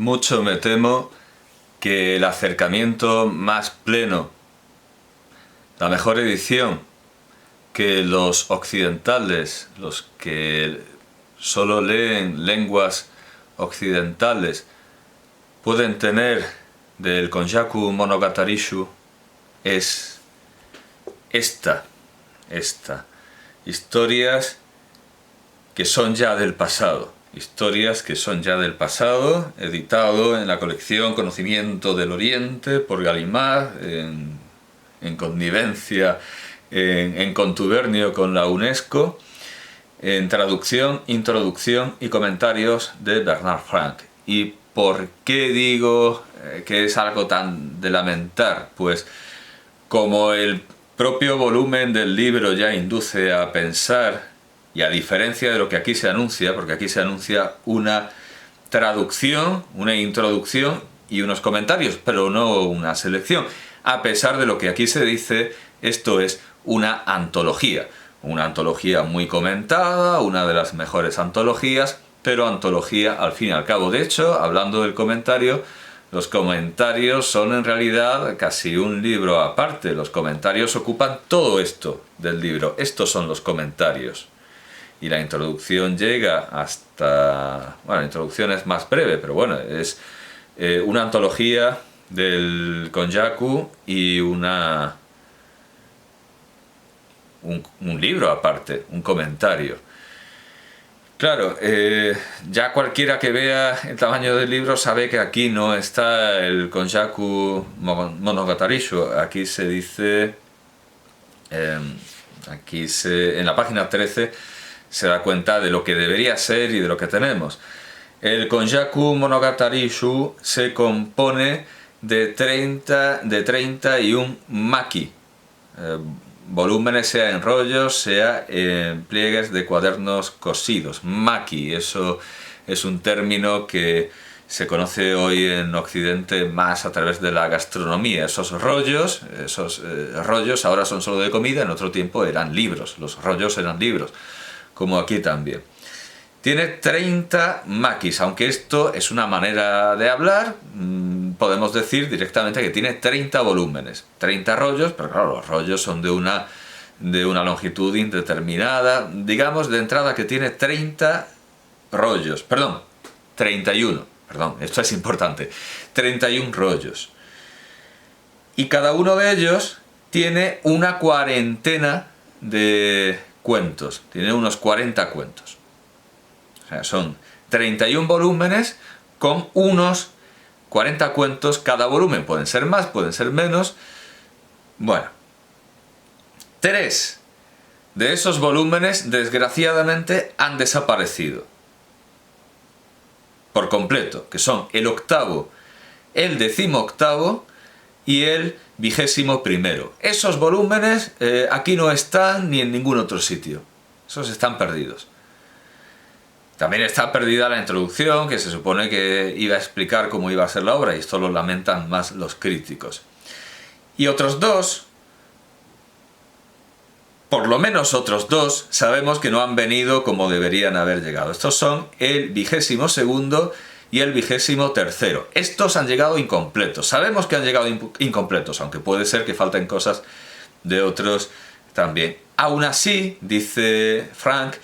Mucho me temo que el acercamiento más pleno, la mejor edición que los occidentales, los que solo leen lenguas occidentales, pueden tener del Konjaku Monogatari-shu es esta. Historias que son ya del pasado. Historias que son ya del pasado, editado en la colección Conocimiento del Oriente por Gallimard, en connivencia, en contubernio con la UNESCO, en traducción, introducción y comentarios de Bernard Frank. ¿Y por qué digo que es algo tan de lamentar? Pues como el propio volumen del libro ya induce a pensar, y a diferencia de lo que aquí se anuncia, porque aquí se anuncia una traducción, una introducción y unos comentarios, pero no una selección. A pesar de lo que aquí se dice, esto es una antología muy comentada, una de las mejores antologías, pero antología al fin y al cabo. De hecho, hablando del comentario, los comentarios son en realidad casi un libro aparte. Los comentarios ocupan todo esto del libro. Estos son los comentarios. Y la introducción llega hasta... Bueno, la introducción es más breve, pero bueno, es una antología del Konjaku y un libro aparte, un comentario. Claro, ya cualquiera que vea el tamaño del libro sabe que aquí no está el Konjaku Monogatari-shu. Aquí se dice... en la página 13 se da cuenta de lo que debería ser y de lo que tenemos. El Konjaku Monogatari-shu se compone de 31 maki, volúmenes, sea en rollos, sea en pliegues de cuadernos cosidos. Maki, eso es un término que se conoce hoy en Occidente más a través de la gastronomía. Esos rollos ahora son solo de comida, en otro tiempo eran libros, los rollos eran libros, como aquí también. Tiene 30 makis, aunque esto es una manera de hablar, podemos decir directamente que tiene 30 volúmenes, 30 rollos, pero claro, los rollos son de una longitud indeterminada. Digamos de entrada que tiene 30 rollos, 31, esto es importante, 31 rollos. Y cada uno de ellos tiene una cuarentena de cuentos, tiene unos 40 cuentos. O sea, son 31 volúmenes con unos 40 cuentos cada volumen. Pueden ser más, pueden ser menos. Bueno, 3 de esos volúmenes desgraciadamente han desaparecido por completo, que son el octavo, el 18º y el 21º. Esos volúmenes aquí no están ni en ningún otro sitio. Esos están perdidos. También está perdida la introducción, que se supone que iba a explicar cómo iba a ser la obra, y esto lo lamentan más los críticos. Y otros dos, por lo menos otros dos, sabemos que no han venido como deberían haber llegado. Estos son el 22º y el 23º. Estos han llegado incompletos. Sabemos que han llegado incompletos, aunque puede ser que falten cosas de otros también. Aún así, dice Frank,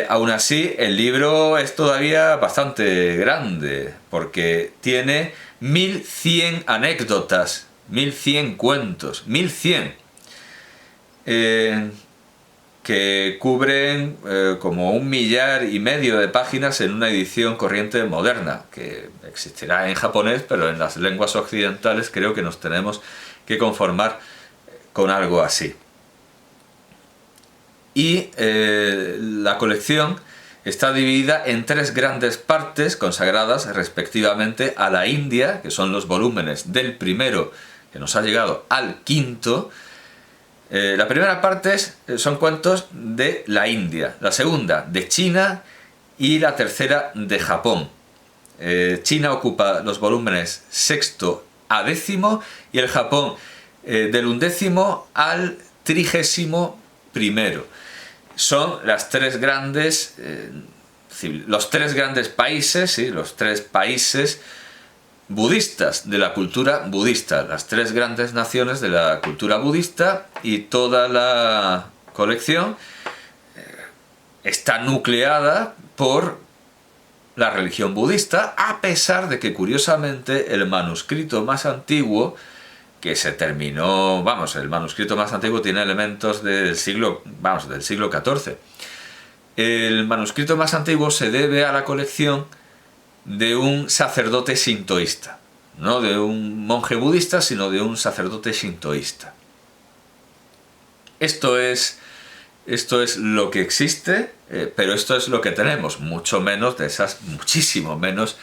aún así el libro es todavía bastante grande, porque tiene 1100 anécdotas, 1100 cuentos, 1100. Que cubren como 1,5 millar de páginas en una edición corriente moderna, que existirá en japonés, pero en las lenguas occidentales creo que nos tenemos que conformar con algo así. Y la colección está dividida en 3 grandes partes consagradas respectivamente a la India, que son los volúmenes del primero, que nos ha llegado, al 5º. La primera parte son cuentos de la India, la segunda de China y la tercera de Japón. China ocupa los volúmenes 6º a 10º y el Japón del 11º al 31º. Son las 3 grandes los tres grandes países, ¿sí? Los tres países budistas, de la cultura budista, las tres grandes naciones de la cultura budista, y toda la colección está nucleada por la religión budista, a pesar de que, curiosamente, el manuscrito más antiguo que se terminó, el manuscrito más antiguo tiene elementos del siglo XIV. El manuscrito más antiguo se debe a la colección de un sacerdote shintoísta, no de un monje budista, sino de un sacerdote shintoísta. Esto es lo que existe, pero esto es lo que tenemos, muchísimo menos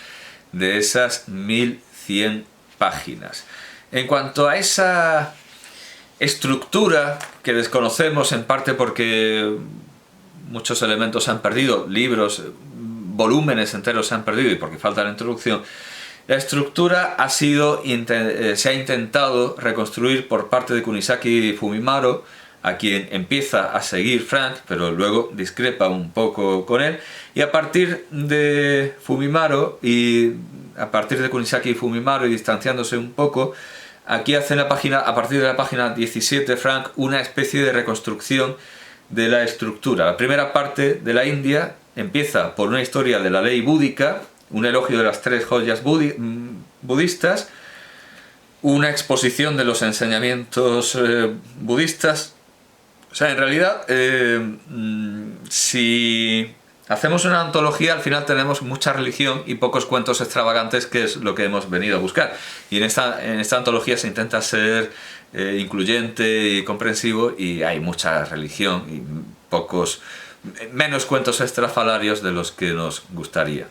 de esas 1100 páginas. En cuanto a esa estructura que desconocemos, en parte porque muchos elementos se han perdido, libros, volúmenes enteros se han perdido y porque falta la introducción, la estructura se ha intentado reconstruir por parte de Kunisaki Fumimaro, a quien empieza a seguir Frank, pero luego discrepa un poco con él, y a partir de Fumimaro y a partir de Kunisaki Fumimaro y distanciándose un poco, aquí hace a partir de la página 17 Frank una especie de reconstrucción de la estructura. La primera parte de la India empieza por una historia de la ley búdica, un elogio de las tres joyas budistas, una exposición de los enseñamientos budistas. O sea, en realidad, si hacemos una antología, al final tenemos mucha religión y pocos cuentos extravagantes, que es lo que hemos venido a buscar. Y en esta antología se intenta ser incluyente y comprensivo, y hay mucha religión y menos cuentos estrafalarios de los que nos gustaría.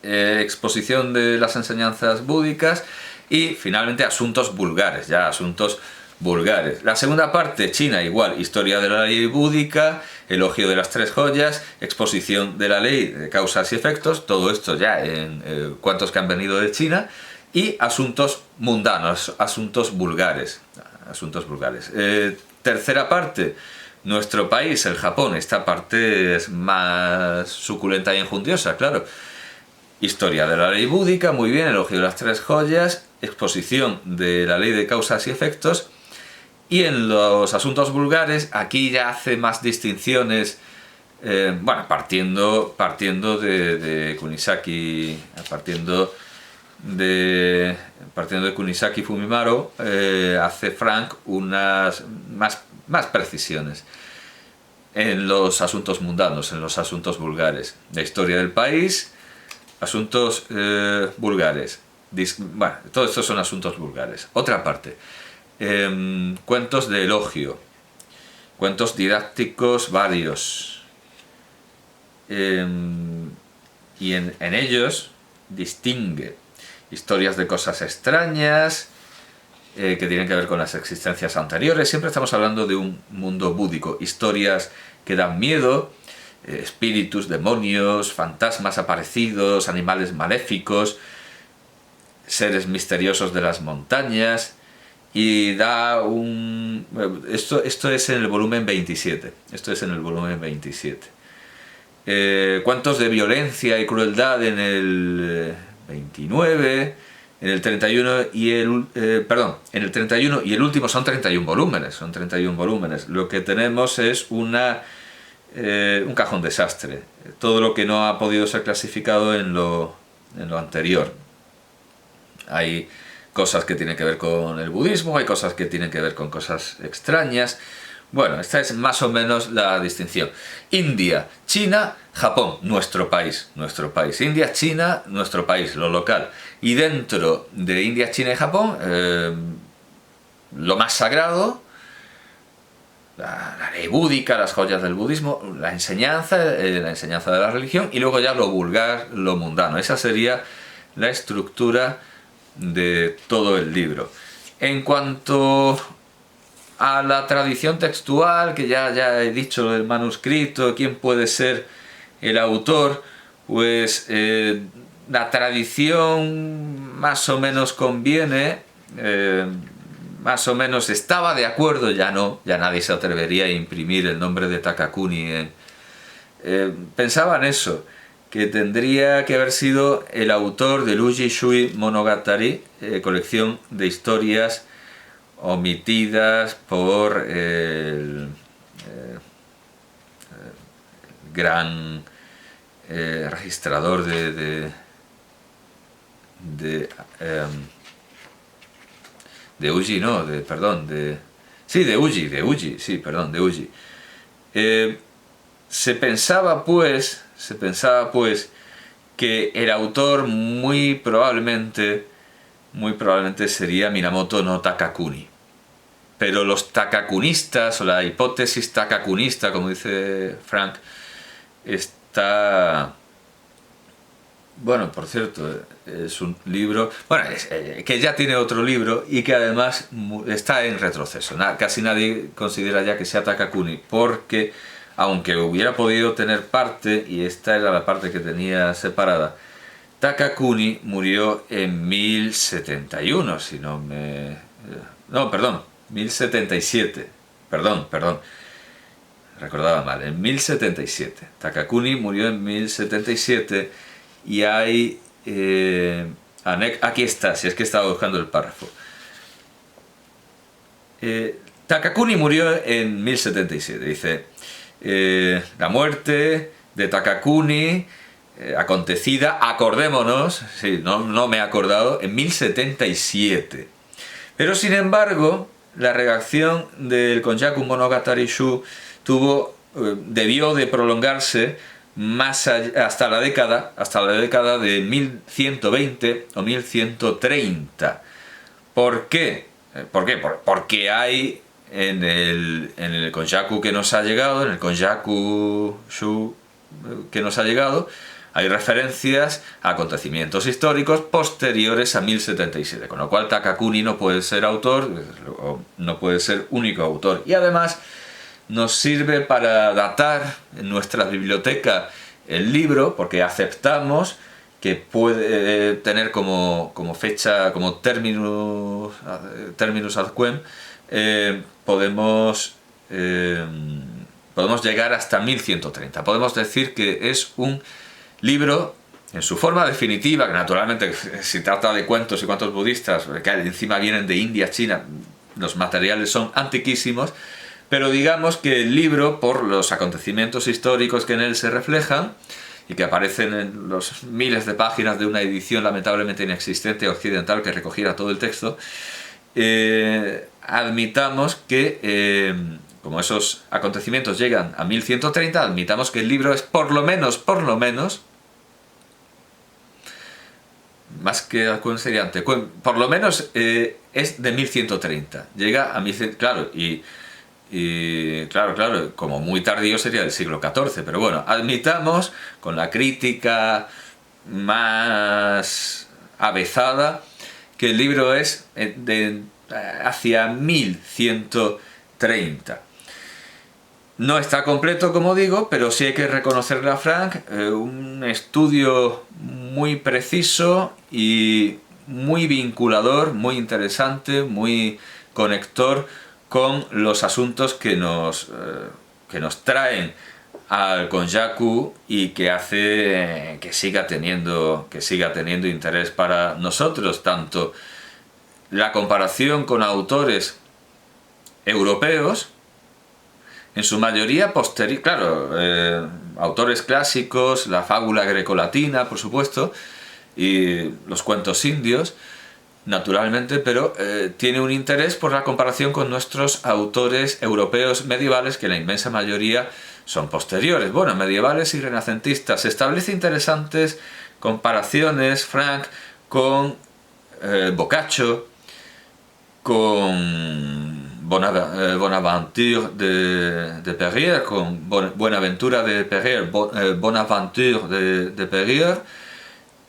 Exposición de las enseñanzas búdicas y finalmente asuntos vulgares, La segunda parte, China, igual, historia de la ley búdica, elogio de las tres joyas, exposición de la ley de causas y efectos, todo esto ya en cuentos que han venido de China, y asuntos mundanos, asuntos vulgares. Tercera parte, nuestro país, el Japón. Esta parte es más suculenta y enjundiosa, claro. Historia de la ley búdica, muy bien, elogio de las tres joyas, exposición de la ley de causas y efectos. Y en los asuntos vulgares, aquí ya hace más distinciones, partiendo de Kunisaki, partiendo de Kunisaki Fumimaro, hace Frank unas más precisiones en los asuntos mundanos, en los asuntos vulgares. La historia del país, asuntos vulgares. Todo esto son asuntos vulgares. Otra parte. Cuentos de elogio, cuentos didácticos varios, y en ellos distingue historias de cosas extrañas que tienen que ver con las existencias anteriores. Siempre estamos hablando de un mundo búdico, historias que dan miedo, espíritus, demonios, fantasmas aparecidos, animales maléficos, seres misteriosos de las montañas. Y da un... Esto es en el volumen 27. Cuentos de violencia y crueldad en el 29, en el 31 y en el 31 y el último son 31 volúmenes. Lo que tenemos es un cajón desastre. Todo lo que no ha podido ser clasificado en lo anterior. Hay cosas que tienen que ver con el budismo, hay cosas que tienen que ver con cosas extrañas. Bueno, esta es más o menos la distinción. India, China, Japón, nuestro país. India, China, nuestro país, lo local. Y dentro de India, China y Japón, lo más sagrado, la ley búdica, las joyas del budismo, la enseñanza de la religión, y luego ya lo vulgar, lo mundano. Esa sería la estructura de todo el libro. En cuanto a la tradición textual, que ya he dicho lo del manuscrito, quién puede ser el autor, pues la tradición más o menos conviene, más o menos estaba de acuerdo, ya nadie se atrevería a imprimir el nombre de Takakuni pensaba en eso, que tendría que haber sido el autor del Uji Shui Monogatari, colección de historias omitidas por el gran registrador de Uji, no, perdón, sí, de Uji, sí, perdón, de Uji. Se pensaba pues que el autor muy probablemente sería Minamoto no Takakuni. Pero los takakunistas, o la hipótesis takakunista, como dice Frank, está... Bueno, por cierto, es un libro... Bueno, que ya tiene otro libro y que además está en retroceso. Casi nadie considera ya que sea Takakuni, porque aunque hubiera podido tener parte, y esta era la parte que tenía separada, Takakuni murió en 1071, si no me... No, perdón, 1077. Perdón. Recordaba mal, en 1077. Takakuni murió en 1077 y hay... aquí está, si es que estaba buscando el párrafo. Takakuni murió en 1077, dice... la muerte de Takakuni... acontecida, acordémonos, sí, no me he acordado, en 1077. Pero sin embargo, la redacción del Konjaku Monogatari Shu debió de prolongarse más allá, hasta la década de 1120 o 1130. ¿Por qué? Porque hay en el Konjaku que nos ha llegado, en el Konjaku Shu que nos ha llegado, hay referencias a acontecimientos históricos posteriores a 1077, con lo cual Takakuni no puede ser autor, no puede ser único autor. Y además nos sirve para datar en nuestra biblioteca el libro, porque aceptamos que puede tener como fecha, como terminus ad quem, podemos llegar hasta 1130. Podemos decir que es un libro en su forma definitiva, que naturalmente si trata de cuentos y cuentos budistas, que encima vienen de India, China, los materiales son antiquísimos, pero digamos que el libro, por los acontecimientos históricos que en él se reflejan y que aparecen en los miles de páginas de una edición lamentablemente inexistente occidental que recogiera todo el texto, admitamos que como esos acontecimientos llegan a 1130, admitamos que el libro es por lo menos, más que Alcuén sería Antecuén, por lo menos es de 1130, llega a 1130, claro, claro, como muy tardío sería del siglo XIV, pero bueno, admitamos con la crítica más avezada que el libro es hacia 1130. No está completo, como digo, pero sí hay que reconocerle a Frank un estudio muy preciso y muy vinculador, muy interesante, muy conector con los asuntos que nos traen al Konjaku y que hace que siga teniendo interés para nosotros, tanto la comparación con autores europeos, en su mayoría posterior, claro, autores clásicos, la fábula grecolatina, por supuesto, y los cuentos indios, naturalmente, pero tiene un interés por la comparación con nuestros autores europeos medievales, que la inmensa mayoría son posteriores. Bueno, medievales y renacentistas. Establece interesantes comparaciones, Frank, con Boccaccio, con Bonaventure de Perrier, con Buenaventura de Perrier, Bonaventure de Perrier,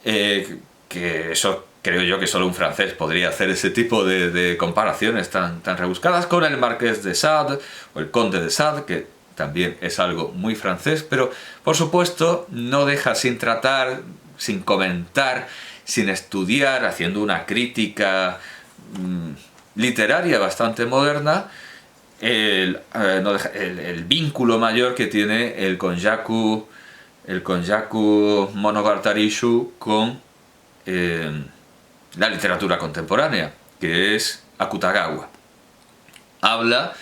que eso creo yo que solo un francés podría hacer ese tipo de comparaciones tan rebuscadas, con el Marqués de Sade o el Conde de Sade, que también es algo muy francés, pero por supuesto no deja sin tratar, sin comentar, sin estudiar, haciendo una crítica literaria bastante moderna, el vínculo mayor que tiene el Konjaku Monogatari Shu con la literatura contemporánea, que es Akutagawa. Habla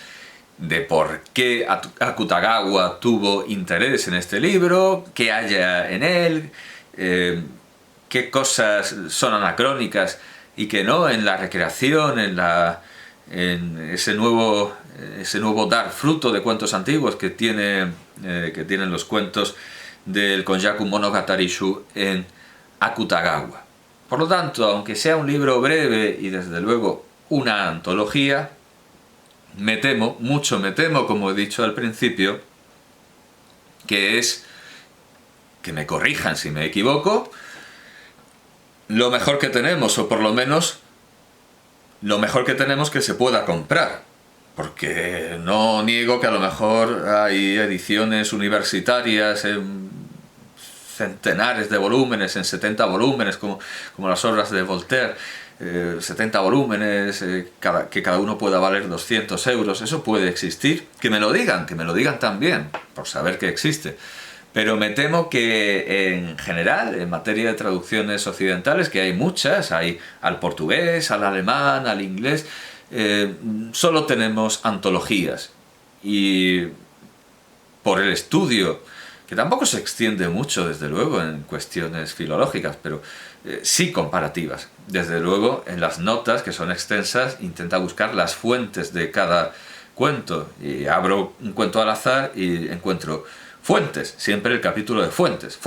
de por qué Akutagawa tuvo interés en este libro, qué haya en él, qué cosas son anacrónicas y que no, en la recreación, en ese nuevo dar fruto de cuentos antiguos que tienen los cuentos del Konjaku Monogatari Shu en Akutagawa. Por lo tanto, aunque sea un libro breve y desde luego una antología, me temo, como he dicho al principio, que me corrijan si me equivoco, lo mejor que tenemos, o por lo menos lo mejor que tenemos que se pueda comprar. Porque no niego que a lo mejor hay ediciones universitarias en centenares de volúmenes, en 70 volúmenes, como las obras de Voltaire, 70 volúmenes, que cada uno pueda valer 200 euros, eso puede existir. Que me lo digan también, por saber que existe. Pero me temo que en general, en materia de traducciones occidentales, que hay muchas, hay al portugués, al alemán, al inglés, solo tenemos antologías. Y por el estudio, que tampoco se extiende mucho, desde luego, en cuestiones filológicas, pero sí comparativas. Desde luego, en las notas, que son extensas, intenta buscar las fuentes de cada cuento. Y abro un cuento al azar y encuentro fuentes, siempre el capítulo de fuentes.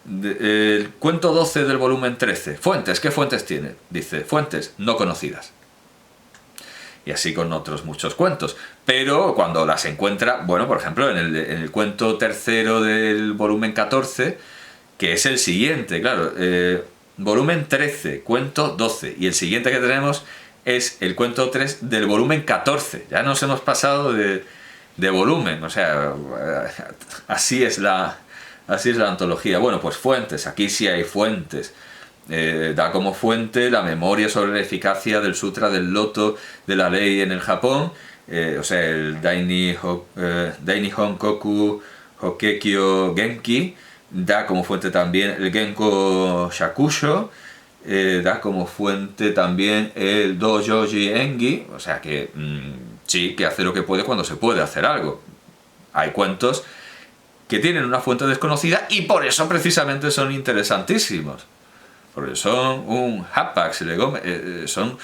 El cuento 12 del volumen 13. Fuentes, ¿qué fuentes tiene? Dice, fuentes no conocidas. Y así con otros muchos cuentos. Pero cuando las encuentra, bueno, por ejemplo, en el cuento tercero del volumen 14, que es el siguiente, claro, volumen 13, cuento 12, y el siguiente que tenemos es el cuento 3 del volumen 14. Ya nos hemos pasado de volumen, o sea, así es la antología. Bueno, pues fuentes, aquí sí hay fuentes. Da como fuente la memoria sobre la eficacia del Sutra del Loto de la ley en el Japón, o sea, el Daini Honkoku Hokekyo Genki. Da como fuente también el Genko Shakusho, da como fuente también el Dojoji Engi, o sea que sí, que hace lo que puede cuando se puede hacer algo. Hay cuentos que tienen una fuente desconocida y por eso precisamente son interesantísimos. Porque son un hapax legome, son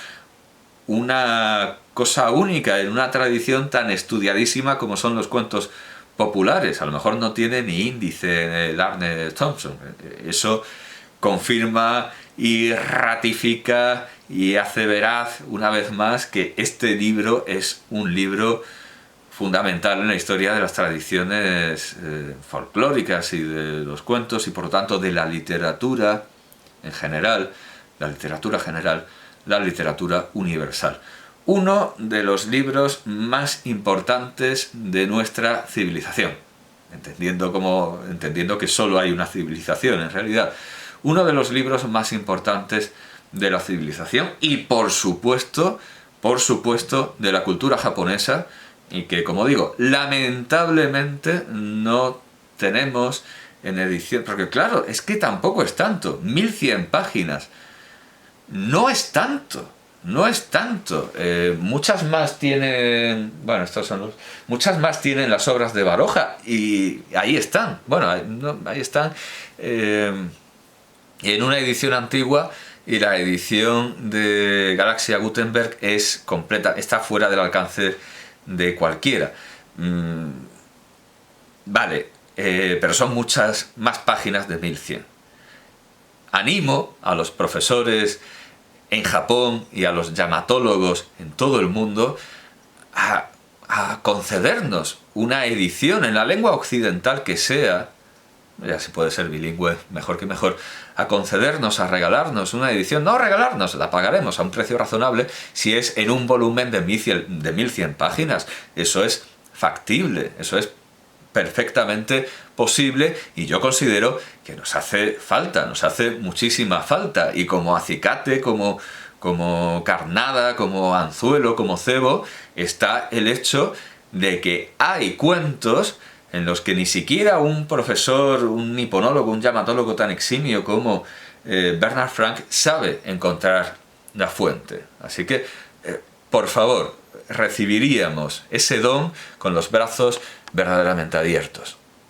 una cosa única en una tradición tan estudiadísima como son los cuentos populares. A lo mejor no tiene ni índice el Arne Thompson. Eso confirma y ratifica y hace veraz una vez más que este libro es un libro fundamental en la historia de las tradiciones folclóricas y de los cuentos y por lo tanto de la literatura en general, la literatura universal. Uno de los libros más importantes de nuestra civilización, entendiendo que solo hay una civilización en realidad. Uno de los libros más importantes de la civilización y por supuesto de la cultura japonesa, y que, como digo, lamentablemente no tenemos en edición, porque claro, es que tampoco es tanto, 1100 páginas, no es tanto. Muchas más tienen, bueno, muchas más tienen las obras de Baroja y ahí están, ahí están en una edición antigua, y la edición de Galaxia Gutenberg es completa, está fuera del alcance de cualquiera. Pero son muchas más páginas de 1100. Animo a los profesores en Japón y a los yamatólogos en todo el mundo a concedernos una edición en la lengua occidental que sea, ya si puede ser bilingüe, mejor que mejor, a concedernos, a regalarnos una edición, no regalarnos, la pagaremos a un precio razonable si es en un volumen de 1100 páginas. Eso es factible, eso es perfectamente posible y yo considero que nos hace muchísima falta, y como acicate, como como carnada, como anzuelo, como cebo, está el hecho de que hay cuentos en los que ni siquiera un profesor, un niponólogo, un llamatólogo tan eximio como Bernard Frank sabe encontrar la fuente. Así que, por favor, recibiríamos ese don con los brazos verdaderamente abiertos.